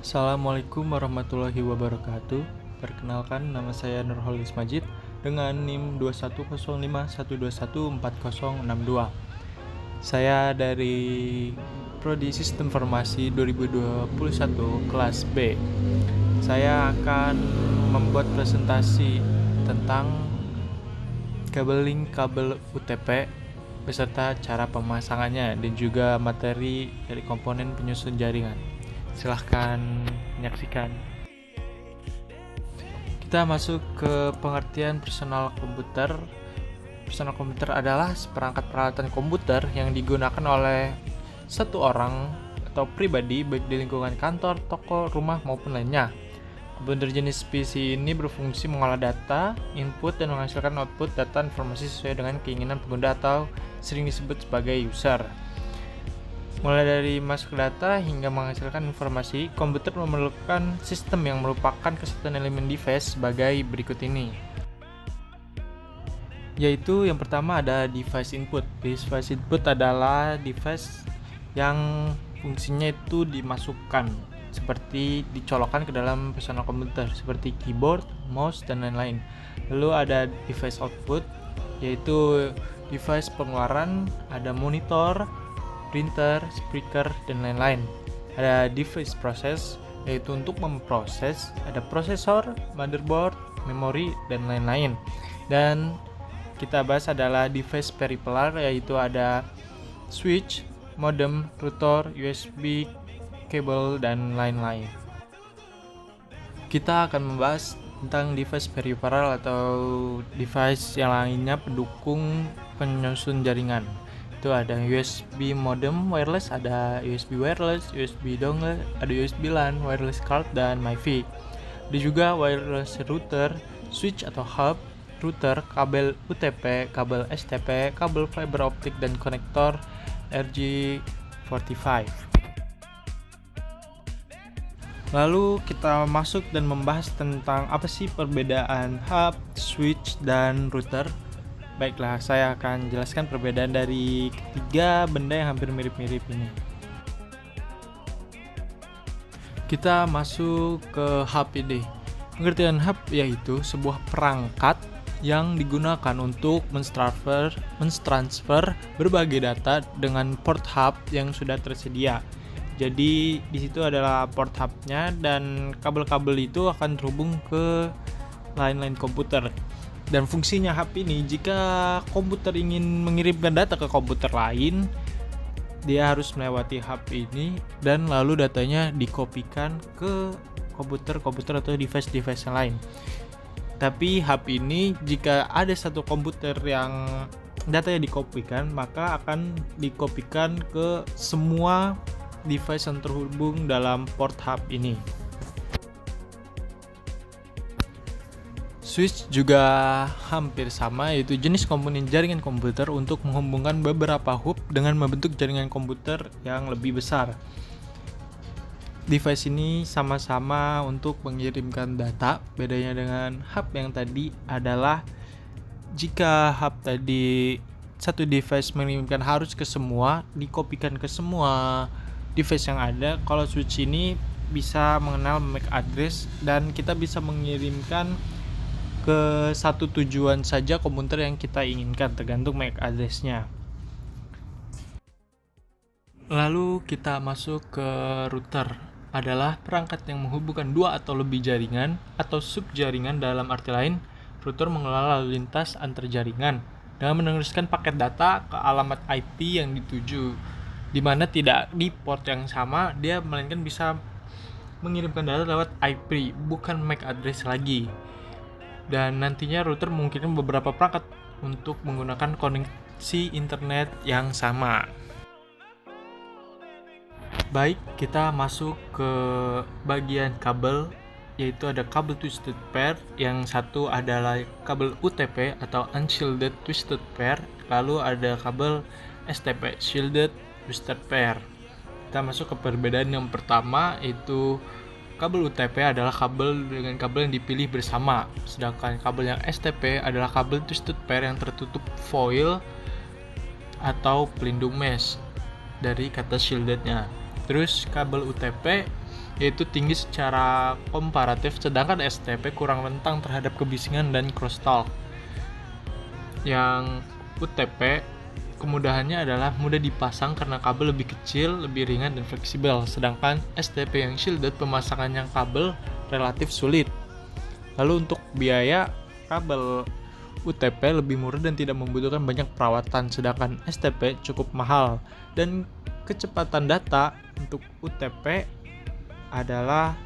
Assalamualaikum warahmatullahi wabarakatuh. Perkenalkan, nama saya Nurholis Majid dengan NIM 210512140062. Saya dari Prodi Sistem Informasi 2021 kelas B. Saya akan membuat presentasi tentang kabeling kabel UTP beserta cara pemasangannya dan juga materi dari komponen penyusun jaringan. Silahkan menyaksikan. Kita masuk ke pengertian personal komputer. Personal komputer adalah seperangkat peralatan komputer yang digunakan oleh satu orang atau pribadi baik di lingkungan kantor, toko, rumah maupun lainnya. Komputer jenis PC ini berfungsi mengolah data, input, dan menghasilkan output data informasi sesuai dengan keinginan pengguna atau sering disebut sebagai user. Mulai dari masuk data hingga menghasilkan informasi, komputer memerlukan sistem yang merupakan kesatuan elemen device sebagai berikut ini. Yaitu yang pertama ada device input. Device input adalah device yang fungsinya itu dimasukkan, seperti dicolokkan ke dalam personal komputer, seperti keyboard, mouse, dan lain-lain. Lalu ada device output, yaitu device pengeluaran, ada monitor, printer, speaker, dan lain-lain. Ada device process, yaitu untuk memproses, ada prosesor, motherboard, memori, dan lain-lain. Dan kita bahas adalah device peripheral, yaitu ada switch, modem, router, USB, kabel, dan lain-lain. Kita akan membahas tentang device peripheral atau device yang lainnya pendukung penyusun jaringan. Itu ada USB modem wireless, ada USB wireless, USB dongle, ada USB LAN, wireless card, dan MiFi. Ada juga wireless router, switch atau hub, router, kabel UTP, kabel STP, kabel fiber optik, dan konektor RJ45. Lalu kita masuk dan membahas tentang apa sih perbedaan hub, switch, dan router. Baiklah, saya akan jelaskan perbedaan dari ketiga benda yang hampir mirip-mirip ini. Kita masuk ke hub ini. Pengertian hub yaitu sebuah perangkat yang digunakan untuk mentransfer berbagai data dengan port hub yang sudah tersedia. Jadi di situ adalah port hubnya dan kabel-kabel itu akan terhubung ke line-line komputer. Dan fungsinya hub ini, jika komputer ingin mengirimkan data ke komputer lain, dia harus melewati hub ini dan lalu datanya dikopikan ke komputer atau device-device yang lain. Tapi hub ini, jika ada satu komputer yang datanya dikopikan, maka akan dikopikan ke semua device yang terhubung dalam port hub ini. Switch juga hampir sama, yaitu jenis komponen jaringan komputer untuk menghubungkan beberapa hub dengan membentuk jaringan komputer yang lebih besar. Device ini sama-sama untuk mengirimkan data. Bedanya dengan hub yang tadi adalah jika hub tadi satu device mengirimkan harus ke semua, dikopikan ke semua device yang ada. Kalau switch ini bisa mengenal MAC address dan kita bisa mengirimkan ke satu tujuan saja komputer yang kita inginkan, tergantung MAC address-nya. Lalu kita masuk ke router. Adalah perangkat yang menghubungkan dua atau lebih jaringan atau subjaringan. Dalam arti lain, router mengelola lalu lintas antar jaringan dengan meneruskan paket data ke alamat IP yang dituju, di mana tidak di port yang sama, dia melainkan bisa mengirimkan data lewat IP, bukan MAC address lagi. Dan nantinya router memungkinkan beberapa perangkat untuk menggunakan koneksi internet yang sama. Baik, kita masuk ke bagian kabel, yaitu ada kabel twisted pair. Yang satu adalah kabel UTP atau unshielded twisted pair, lalu ada kabel STP, shielded twisted pair. Kita masuk ke perbedaan yang pertama, yaitu kabel UTP adalah kabel dengan kabel yang dipilih bersama, sedangkan kabel yang STP adalah kabel twisted pair yang tertutup foil atau pelindung mesh dari kata shieldednya. Terus kabel UTP yaitu tinggi secara komparatif, sedangkan STP kurang rentang terhadap kebisingan dan crosstalk. Yang UTP kemudahannya adalah mudah dipasang karena kabel lebih kecil, lebih ringan dan fleksibel, sedangkan STP yang shielded pemasangannya kabel relatif sulit. Lalu untuk biaya, kabel UTP lebih murah dan tidak membutuhkan banyak perawatan, sedangkan STP cukup mahal. Dan kecepatan data untuk UTP adalah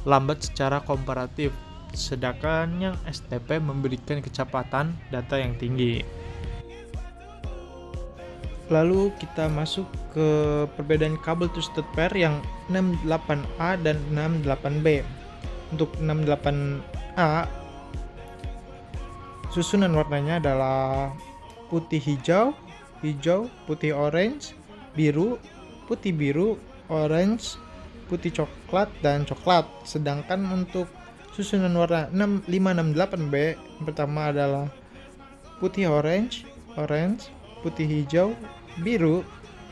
lambat secara komparatif, sedangkan yang STP memberikan kecepatan data yang tinggi. Lalu kita masuk ke perbedaan kabel twisted pair yang 68A dan 68B. Untuk 68A, susunan warnanya adalah putih hijau, hijau, putih orange, biru, putih biru, orange, putih coklat, dan coklat. Sedangkan untuk susunan warna 568B, yang pertama adalah putih orange, orange, putih hijau, biru,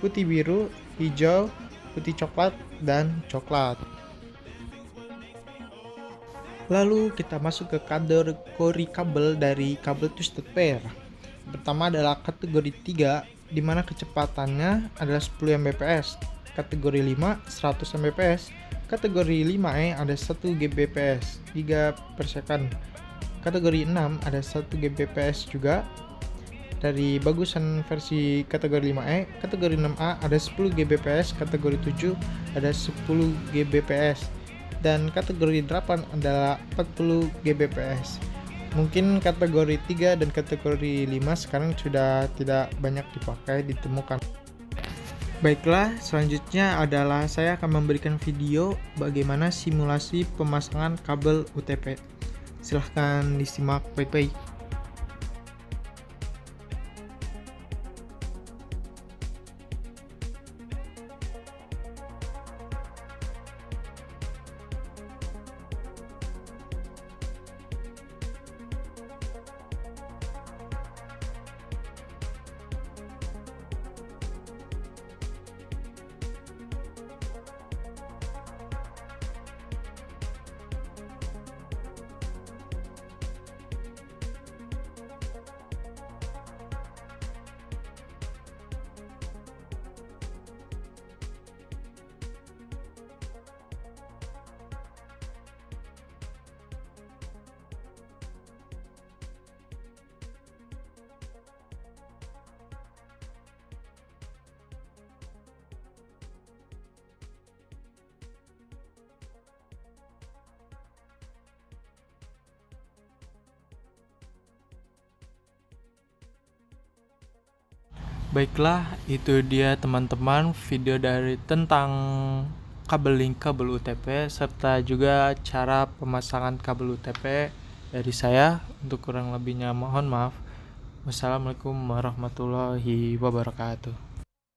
putih biru, hijau, putih coklat, dan coklat. Lalu kita masuk ke kategori kabel dari kabel twisted pair. Pertama adalah kategori 3, di mana kecepatannya adalah 10 Mbps. Kategori 5 100 Mbps. Kategori 5E ada 1 Gbps, giga per second. Kategori 6 ada 1 Gbps juga. Dari bagusan versi kategori 5E, kategori 6A ada 10 Gbps, kategori 7 ada 10 Gbps, dan kategori 8 adalah 40 Gbps. Mungkin kategori 3 dan kategori 5 sekarang sudah tidak banyak dipakai, ditemukan. Baiklah, selanjutnya adalah saya akan memberikan video bagaimana simulasi pemasangan kabel UTP. Silahkan disimak baik-baik. Baiklah, itu dia teman-teman video dari tentang kabel UTP serta juga cara pemasangan kabel UTP dari saya. Untuk kurang lebihnya mohon maaf. Wassalamualaikum warahmatullahi wabarakatuh.